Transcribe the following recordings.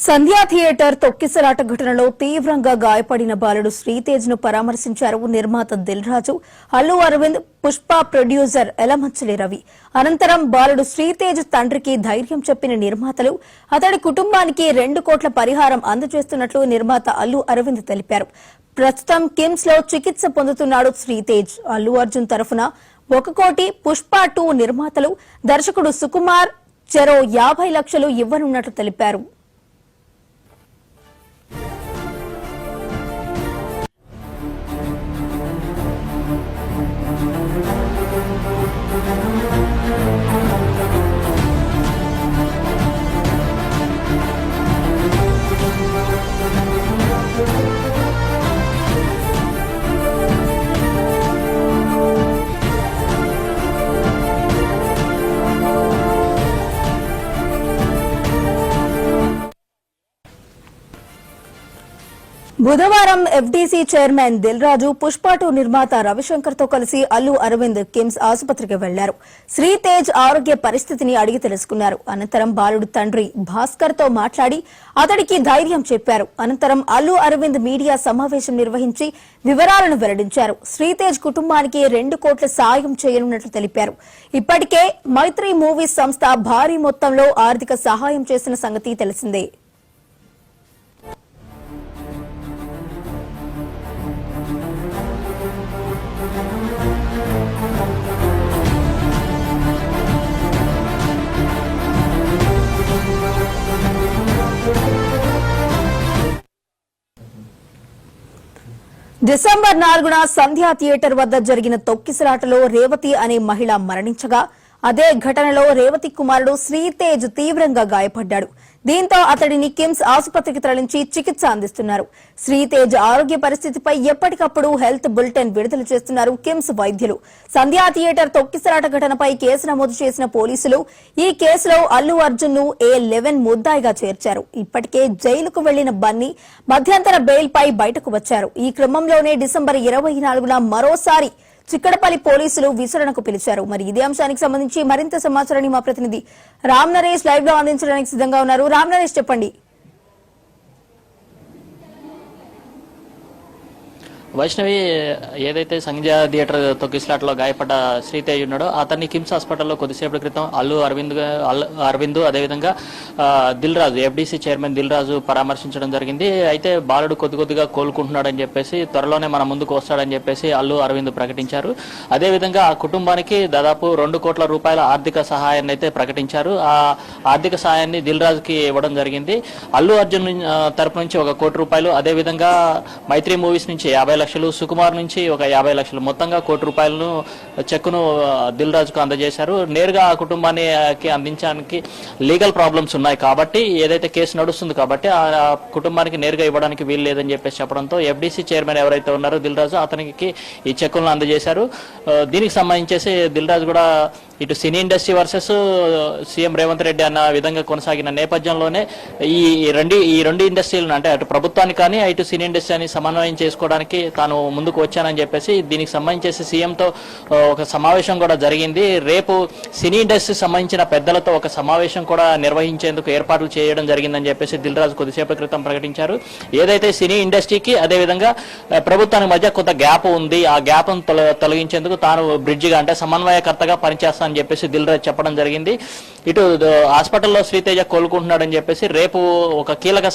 సంధ్యా theatre తొక్కిసలాట ఘటనలో తీవ్రంగా గాయపడిన బాలుడు శ్రీతేజ్ ను పరామర్శించారు నిర్మాత దిల్ రాజు, అల్లు అరవింద్, పుష్ప ప్రొడ్యూసర్ ఎలమచ్చలి రవి. అనంతరం బాలుడు శ్రీతేజ్ తండ్రికి ధైర్యం చెప్పిన నిర్మాతలు అతడి కుటుంబానికి 2 కోట్ల పరిహారం అందజేస్తున్నట్లు నిర్మాత అల్లు అరవింద్ తెలిపారు. ప్రస్తుతం కిమ్స్ లో చికిత్స పొందుతున్నాడు శ్రీతేజ్. అల్లు అర్జున్ తరఫున 1 కోటి, పుష్ప 2 నిర్మాతలు, దర్శకుడు సుకుమార్ చెరో 50 లక్షలు ఇవ్వనున్నట్లు తెలిపారు. బుధవారం ఎఫ్డీసీ చైర్మన్ దిల్ రాజు, పుష్ప 2 నిర్మాత రవిశంకర్ తో కలిసి అల్లు అరవింద్ కిమ్స్ ఆసుపత్రికి వెళ్లారు. శ్రీతేజ్ ఆరోగ్య పరిస్థితిని అడిగి తెలుసుకున్నారు. అనంతరం బాలుడు తండ్రి భాస్కర్ తో మాట్లాడి అతడికి ధైర్యం చెప్పారు. అనంతరం అల్లు అరవింద్ మీడియా సమావేశం నిర్వహించి వివరాలను వెల్లడించారు. శ్రీతేజ్ కుటుంబానికి 2 కోట్ల సాయం చేయనున్నట్లు తెలిపారు. ఇప్పటికే మైత్రి మూవీస్ సంస్థ భారీ మొత్తంలో ఆర్థిక సహాయం చేసిన సంగతి తెలిసిందే. డిసెంబర్ 4న సంధ్యా థియేటర్ వద్ద జరిగిన తొక్కిసలాటలో రేవతి అనే మహిళ మరణించగా, అదే ఘటనలో రేవతి కుమారుడు శ్రీతేజ్ తీవ్రంగా గాయపడ్డాడు. దీంతో అతడిని కిమ్స్ ఆసుపత్రికి తరలించి చికిత్స అందిస్తున్నారు. శ్రీతేజ్ ఆరోగ్య పరిస్థితిపై ఎప్పటికప్పుడు హెల్త్ బులెటిన్ విడుదల చేస్తున్నారు కిమ్స్ వైద్యులు. సంధ్యా థియేటర్ తొక్కిసలాట ఘటనపై కేసు నమోదు చేసిన పోలీసులు ఈ కేసులో అల్లు అర్జున్ ను A11 ముద్దాయిగా చేర్చారు. ఇప్పటికే జైలుకు వెళ్లిన బన్నీ మధ్యంతర బెయిల్ పై బయటకు వచ్చారు. ఈ క్రమంలోనే డిసెంబర్ 24న మరోసారి చిక్కడపల్లి పోలీసులు విచారణకు పిలిచారు. మరి ఇదే అంశానికి సంబంధించి మరింత సమాచారాన్ని మా ప్రతినిధి రామ్ నరేష్ లైవ్ లో అందించడానికి సిద్ధంగా ఉన్నారు. రామ్ నరేష్, చెప్పండి. వైష్ణవి, ఏదైతే సంధ్యా థియేటర్ తొక్కిసలాటలో గాయపడ్డ శ్రీతేజ్ ఉన్నాడో అతన్ని కిమ్స్ హాస్పిటల్లో కొద్దిసేపటి క్రితం అల్లు అరవింద్ అదేవిధంగా దిల్ రాజు, ఎఫ్డీసీ చైర్మన్ దిల్ రాజు పరామర్శించడం జరిగింది. అయితే బాలుడు కొద్దిగా కోలుకుంటున్నాడని చెప్పేసి, త్వరలోనే మన ముందుకు వస్తాడని చెప్పేసి అల్లు అరవింద్ ప్రకటించారు. అదేవిధంగా ఆ కుటుంబానికి దాదాపు 2 కోట్ల రూపాయల ఆర్థిక సహాయాన్ని అయితే ప్రకటించారు. ఆ ఆర్థిక సహాయాన్ని దిల్ రాజుకి ఇవ్వడం జరిగింది. అల్లు అర్జున్ తరపు నుంచి 1 కోటి రూపాయలు, అదేవిధంగా మైత్రి మూవీస్ నుంచి 50 లక్షలు, సుకుమార్ నుంచి ఒక 50 లక్షలు, మొత్తంగా 1 కోటి రూపాయలను చెక్కును దిల్ రాజుకు అందజేశారు. నేరుగా ఆ కుటుంబానికి అందించడానికి లీగల్ ప్రాబ్లమ్స్ ఉన్నాయి కాబట్టి, ఏదైతే కేసు నడుస్తుంది కాబట్టి ఆ కుటుంబానికి నేరుగా ఇవ్వడానికి వీలు లేదని చెప్పేసి చెప్పడంతో ఎఫ్డీసీ చైర్మన్ ఎవరైతే ఉన్నారో దిల్ రాజు, అతనికి ఈ చెక్కులను అందజేశారు. దీనికి సంబంధించేసి దిల్ రాజు కూడా ఇటు cine industry versus CM Revanth Reddy అన్న విధంగా కొనసాగిన నేపథ్యంలోనే ఈ రెండు ఇండస్ట్రీలను, అంటే అటు ప్రభుత్వానికి కానీ ఇటు సినీ ఇండస్ట్రీని సమన్వయం చేసుకోవడానికి తాను ముందుకు వచ్చానని చెప్పేసి దీనికి సంబంధించేసి సీఎంతో ఒక సమావేశం కూడా జరిగింది. రేపు సినీ ఇండస్ట్రీకి సంబంధించిన పెద్దలతో ఒక సమావేశం కూడా నిర్వహించేందుకు ఏర్పాట్లు చేయడం జరిగిందని చెప్పేసి దిల్ రాజు కొద్దిసేపటి క్రితం ప్రకటించారు. ఏదైతే సినీ ఇండస్ట్రీకి అదేవిధంగా ప్రభుత్వానికి మధ్య కొంత గ్యాప్ ఉంది, ఆ గ్యాప్ తొలగించేందుకు తాను బ్రిడ్జిగా, అంటే సమన్వయకర్తగా పనిచేస్తానని చెప్పేసి దిల్ రాజు చెప్పడం జరిగింది. ఇటు హాస్పిటల్లో శ్రీతేజ కోలుకుంటున్నాడని చెప్పేసి రేపు ఒక కీలక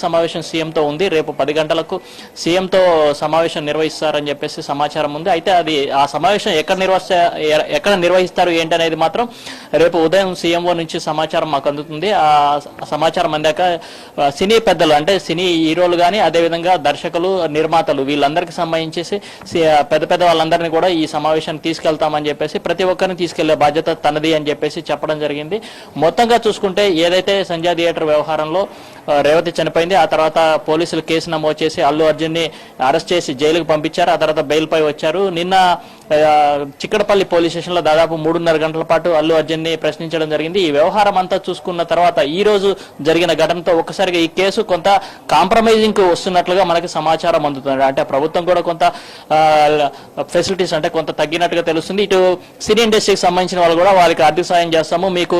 సమావేశం సీఎంతో ఉంది. రేపు 10 గంటలకు సీఎంతో సమావేశం నిర్వహిస్తారని చెప్పేసి సమాచారం ఉంది. అయితే అది ఆ సమావేశం ఎక్కడ నిర్వహిస్తారు ఏంటనేది మాత్రం రేపు ఉదయం సీఎంఓ నుంచి సమాచారం మాకు అందుతుంది. ఆ సమాచారం అందాక సినీ పెద్దలు, అంటే సినీ హీరోలు కానీ అదేవిధంగా దర్శకులు, నిర్మాతలు, వీళ్ళందరికీ సంబంధించేసి పెద్ద వాళ్ళందరినీ కూడా ఈ సమావేశాన్ని తీసుకెళ్తామని చెప్పేసి, ప్రతి ఒక్కరిని తీసుకెళ్లే బాధ్యత తనది అని చెప్పేసి చెప్పడం జరిగింది. మొత్తంగా చూసుకుంటే ఏదైతే సంధ్యా థియేటర్ వ్యవహారంలో రేవతి చనిపోయింది. ఆ తర్వాత పోలీసులు కేసు నమోదు చేసి అల్లు అర్జున్ ని అరెస్ట్ చేసి జైలుకు పంపించారు. ఆ తర్వాత బెయిల్ పై వచ్చారు. నిన్న చిక్కడపల్లి పోలీస్ స్టేషన్ లో దాదాపు 3.5 గంటల పాటు అల్లు అర్జున్ ని ప్రశ్నించడం జరిగింది. ఈ వ్యవహారం అంతా చూసుకున్న తర్వాత ఈ రోజు జరిగిన ఘటనతో ఒక్కసారిగా ఈ కేసు కొంత కాంప్రమైజింగ్ కు వస్తున్నట్లుగా మనకి సమాచారం అందుతుంది. అంటే ప్రభుత్వం కూడా కొంత ఫెసిలిటీస్ అంటే కొంత తగ్గినట్టుగా తెలుస్తుంది. ఇటు సినీ ఇండస్ట్రీకి సంబంధించిన వాళ్ళు కూడా వారికి ఆర్థిక సాయం చేస్తాము, మీకు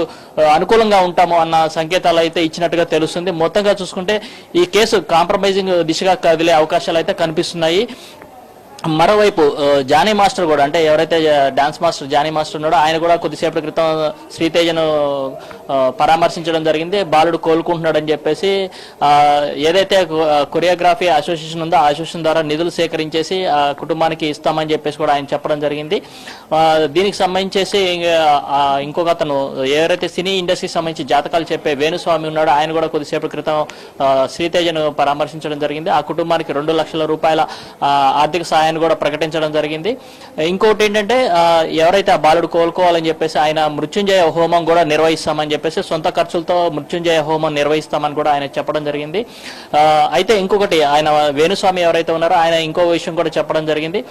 అనుకూలంగా ఉంటాము అన్న సంకేతాలు అయితే ఇచ్చినట్టుగా తెలుస్తుంది. మొత్తంగా చూసుకుంటే ఈ కేసు కాంప్రమైజింగ్ దిశగా కదిలే అవకాశాలు అయితే కనిపిస్తున్నాయి. మరోవైపు జానీ మాస్టర్ కూడా అంటే ఎవరైతే డాన్స్ మాస్టర్ జానీ మాస్టర్ ఉన్నాడో ఆయన కూడా కొద్దిసేపటి క్రితం శ్రీతేజను పరామర్శించడం జరిగింది. బాలుడు కోలుకుంటున్నాడని చెప్పేసి ఏదైతే కొరియోగ్రఫీ అసోసియేషన్ ఉందో ఆ అసోసియేషన్ ద్వారా నిధులు సేకరించేసి ఆ కుటుంబానికి ఇస్తామని చెప్పేసి కూడా ఆయన చెప్పడం జరిగింది. దీనికి సంబంధించేసి ఇంకొక అతను ఎవరైతే సినీ ఇండస్ట్రీకి సంబంధించి జాతకాలు చెప్పే వేణుస్వామి ఉన్నాడో ఆయన కూడా కొద్దిసేపటి క్రితం శ్రీతేజను పరామర్శించడం జరిగింది. ఆ కుటుంబానికి 2 లక్షల రూపాయల ఆర్థిక సాయం కూడా ప్రకటించడం జరిగింది. ఇంకోటి ఏంటంటే ఎవరైతే ఆ బాలుడు కోలుకోవాలని చెప్పేసి ఆయన మృత్యుంజయ హోమం కూడా నిర్వహిస్తామని చెప్పేసి సొంత ఖర్చులతో మృత్యుంజయ హోమం నిర్వహిస్తామని కూడా ఆయన చెప్పడం జరిగింది. అయితే ఇంకొకటి ఆయన వేణుస్వామి ఎవరైతే ఉన్నారో ఆయన ఇంకో విషయం కూడా చెప్పడం జరిగింది.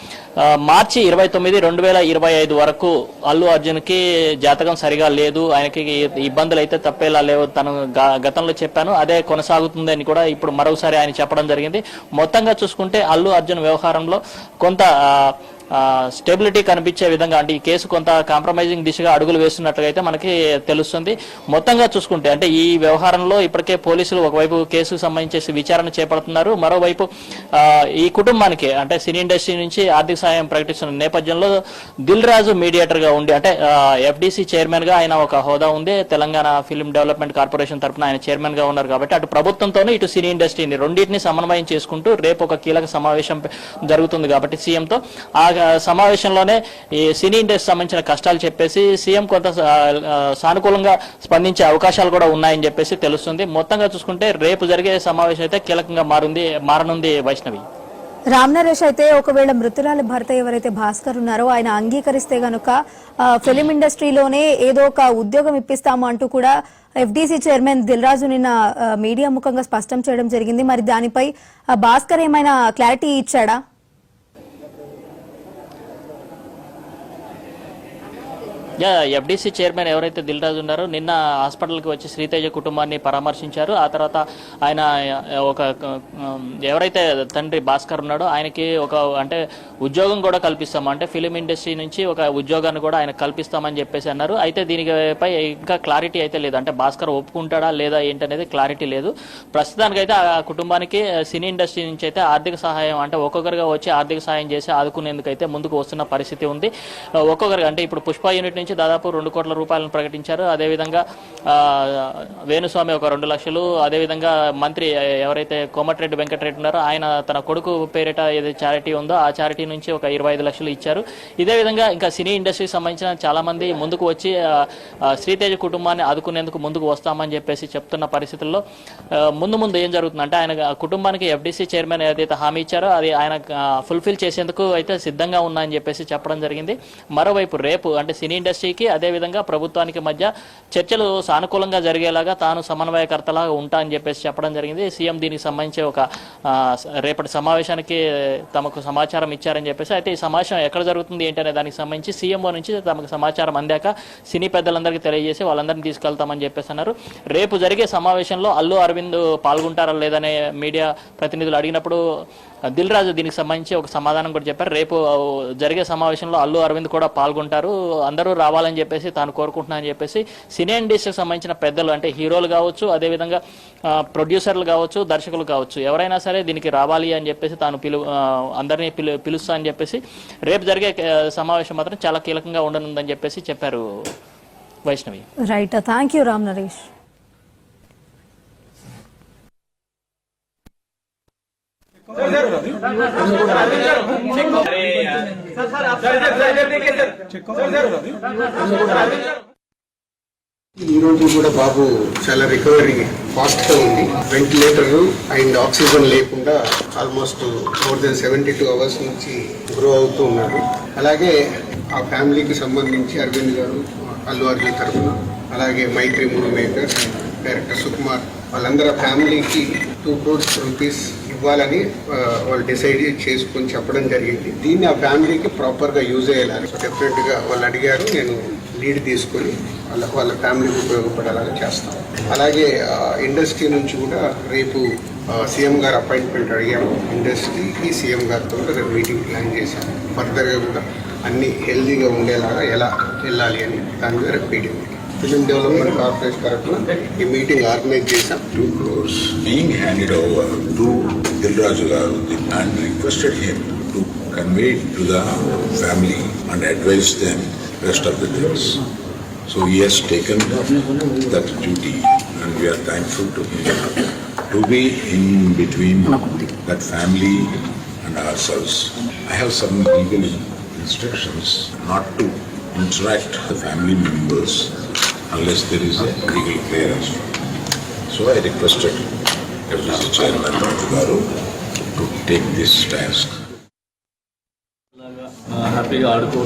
మార్చి 29, 2025 వరకు అల్లు అర్జున్ కి జాతకం సరిగా లేదు, ఆయనకి ఇబ్బందులు అయితే తప్పేలా లేవు, తను గతంలో చెప్పాను అదే కొనసాగుతుంది అని కూడా ఇప్పుడు మరోసారి ఆయన చెప్పడం జరిగింది. మొత్తంగా చూసుకుంటే అల్లు అర్జున్ వ్యవహారంలో కొంత స్టెబిలిటీ కనిపించే విధంగా అంటే ఈ కేసు కొంత కాంప్రమైజింగ్ దిశగా అడుగులు వేస్తున్నట్లుగా అయితే మనకి తెలుస్తుంది. మొత్తంగా చూసుకుంటే అంటే ఈ వ్యవహారంలో ఇప్పటికే పోలీసులు ఒకవైపు కేసుకు సంబంధించి విచారణ చేపడుతున్నారు, మరోవైపు ఈ కుటుంబానికి అంటే సినీ ఇండస్ట్రీ నుంచి ఆర్థిక సాయం ప్రకటిస్తున్న నేపథ్యంలో దిల్ రాజు మీడియేటర్ గా ఉండి అంటే FDC చైర్మన్ గా ఆయన ఒక హోదా ఉంది. తెలంగాణ ఫిల్మ్ డెవలప్మెంట్ కార్పొరేషన్ తరఫున ఆయన చైర్మన్ గా ఉన్నారు కాబట్టి అటు ప్రభుత్వంతోనూ ఇటు సినీ ఇండస్ట్రీని రెండింటిని సమన్వయం చేసుకుంటూ రేపు ఒక కీలక సమావేశం జరుగుతుంది కాబట్టి సీఎంతో ఆ సమావేశంలోనే ఈ సినీ ఇండస్ట్రీ సంబంధించిన కష్టాలు చెప్పేసి సీఎం కొంత సానుకూలంగా స్పందించే అవకాశాలు కూడా ఉన్నాయని చెప్పేసి తెలుస్తుంది. మొత్తంగా చూసుకుంటే రేపు జరిగే సమావేశం అయితే కీలకంగా మారనుంది. వైష్ణవి, రామ్ నరేష్ అయితే ఒకవేళ మృతురాలి భర్త ఎవరైతే భాస్కర్ ఉన్నారో ఆయన అంగీకరిస్తే గనుక ఫిలిం ఇండస్ట్రీలోనే ఏదో ఒక ఉద్యోగం ఇప్పిస్తాము అంటూ కూడా FDC చైర్మన్ దిల్ రాజు నిన్న మీడియా ముఖంగా స్పష్టం చేయడం జరిగింది. మరి దానిపై భాస్కర్ ఏమైనా క్లారిటీ ఇచ్చాడా? FDC చైర్మన్ ఎవరైతే దిల్ రాజు ఉన్నారో నిన్న హాస్పిటల్కి వచ్చి శ్రీతేజ కుటుంబాన్ని పరామర్శించారు. ఆ తర్వాత ఆయన ఒక ఎవరైతే తండ్రి భాస్కర్ ఉన్నాడో ఆయనకి ఒక అంటే ఉద్యోగం కూడా కల్పిస్తాము అంటే ఫిలిం ఇండస్ట్రీ నుంచి ఒక ఉద్యోగాన్ని కూడా ఆయన కల్పిస్తామని చెప్పేసి అన్నారు. అయితే దీనిపై ఇంకా క్లారిటీ అయితే లేదు, అంటే భాస్కర్ ఒప్పుకుంటాడా లేదా ఏంటనేది క్లారిటీ లేదు. ప్రస్తుతానికైతే ఆ కుటుంబానికి సినీ ఇండస్ట్రీ నుంచి అయితే ఆర్థిక సహాయం అంటే ఒక్కొక్కరుగా వచ్చి ఆర్థిక సహాయం చేసి ఆదుకునేందుకు అయితే ముందుకు వస్తున్న పరిస్థితి ఉంది. ఒక్కొక్కరుగా అంటే ఇప్పుడు పుష్ప యూనిట్ నుంచి దాదాపు 2 కోట్ల రూపాయలను ప్రకటించారు. అదేవిధంగా వేణుస్వామి ఒక 2 లక్షలు, అదేవిధంగా మంత్రి ఎవరైతే కోమటిరెడ్డి వెంకటరెడ్డి ఉన్నారో ఆయన తన కొడుకు పేరిట ఏదైతే చారిటీ ఉందో ఆ చారిటీ నుంచి ఒక 25 లక్షలు ఇచ్చారు. ఇదే విధంగా ఇంకా సినీ ఇండస్ట్రీకి సంబంధించిన చాలా మంది ముందుకు వచ్చి శ్రీతేజ కుటుంబాన్ని ఆదుకునేందుకు ముందుకు వస్తామని చెప్పేసి చెప్తున్న పరిస్థితుల్లో ముందు ఏం జరుగుతుందంటే ఆయన కుటుంబానికి FDC చైర్మన్ ఏదైతే హామీ ఇచ్చారో అది ఆయన ఫుల్ఫిల్ చేసేందుకు అయితే సిద్ధంగా ఉన్నాయని చెప్పేసి చెప్పడం జరిగింది. మరోవైపు రేపు అంటే సినీ ఇండస్ట్రీకి అదేవిధంగా ప్రభుత్వానికి మధ్య చర్చలు సానుకూలంగా జరిగేలాగా తాను సమన్వయకర్తలాగా ఉంటా అని చెప్పేసి చెప్పడం జరిగింది. సీఎం దీనికి సంబంధించి ఒక రేపటి సమావేశానికి తమకు సమాచారం ఇచ్చారని చెప్పేసి, అయితే ఈ సమావేశం ఎక్కడ జరుగుతుంది ఏంటనే దానికి సంబంధించి సీఎంఓ నుంచి తమకు సమాచారం అందాక సినీ పెద్దలందరికీ తెలియజేసి వాళ్ళందరినీ తీసుకెళ్తామని చెప్పేసి అన్నారు. రేపు జరిగే సమావేశంలో అల్లు అరవింద్ పాల్గొంటారా లేదనే మీడియా ప్రతినిధులు అడిగినప్పుడు దిల్ రాజు దీనికి సంబంధించి ఒక సమాధానం కూడా చెప్పారు. రేపు జరిగే సమావేశంలో అల్లు అరవింద్ కూడా పాల్గొంటారు, అందరూ రావాలని చెప్పేసి తాను కోరుకుంటున్నా అని చెప్పేసి సినీ ఇండస్ట్రీకి సంబంధించిన పెద్దలు అంటే హీరోలు కావచ్చు, అదేవిధంగా ప్రొడ్యూసర్లు కావచ్చు, దర్శకులు కావచ్చు, ఎవరైనా సరే దీనికి రావాలి అని చెప్పేసి తాను అందరినీ పిలుస్తా అని చెప్పేసి రేపు జరిగే సమావేశం మాత్రం చాలా కీలకంగా ఉండనుందని చెప్పేసి చెప్పారు. Vaishnavi, right, thank you Ram Naresh. ఈ రోజు కూడా బాబు చాలా రికవరీ ఫాస్ట్ గా ఉంది. వెంటిలేటర్ అండ్ ఆక్సిజన్ లేకుండా ఆల్మోస్ట్ మోర్ దెన్ 72 అవర్స్ నుంచి గ్రో అవుతూ ఉన్నారు. అలాగే ఆ ఫ్యామిలీకి సంబంధించి అరవింద్ గారు, అల్లు అర్జున్ తరఫున, అలాగే మైత్రి మూవీ మేకర్స్ డైరెక్టర్ సుకుమార్ వాళ్ళందరూ ఫ్యామిలీకి 2 crores రూపీస్ ఇవ్వాలని వాళ్ళు డిసైడ్ చేసుకొని చెప్పడం జరిగింది. దీన్ని ఆ ఫ్యామిలీకి ప్రాపర్గా యూజ్ అయ్యేలాగా డెఫినెట్గా వాళ్ళు అడిగారు. నేను లీడ్ తీసుకొని వాళ్ళ ఫ్యామిలీకి ఉపయోగపడేలాగా చేస్తాను. అలాగే ఇండస్ట్రీ నుంచి కూడా రేపు సీఎం గారు అపాయింట్మెంట్ అడిగాము. ఇండస్ట్రీకి సీఎం గారితో కూడా రేపు మీటింగ్ ప్లాన్ చేశాను. ఫర్దర్గా కూడా అన్ని హెల్దీగా ఉండేలాగా ఎలా వెళ్ళాలి అని దాని మీద రేపు మీటింగ్ ఫిలిం డెవలప్మెంట్ కార్పొరేషన్ తరఫున ఈ మీటింగ్ ఆర్గనైజ్ చేశాం. 2 crores being handed over to Dilraju Garu and requested him to convey it to the family and advise them rest of the things. So he has taken that duty and we are thankful to him to be in between that family and ourselves. I have some legal instructions not to interact the family members unless there is a legal clearance. So I requested FDC Chairman Raju Garu to take this task. హ్యాపీగా ఆడుకుంటూ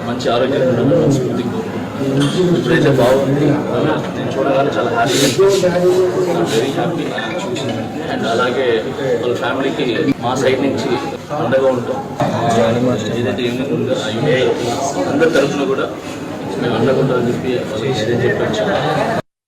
మంచి ఆరోగ్యంగా ఉండాలని మనస్ఫూర్తిగా కోరుకుంటున్నాను. ఇప్పుడైతే బాగుంది. నేను చూడగానే చాలా వెరీ హ్యాపీ చూసింది. అండ్ అలాగే వాళ్ళ ఫ్యామిలీకి మా సైడ్ నుంచి అండగా ఉంటాం. ఏదైతే యూనియన్ ఉందో ఆ యూనియన్ అందరి తరఫున కూడా మేము అండగా ఉంటామని చెప్పి వాళ్ళకి ఏదైతే చెప్పాను.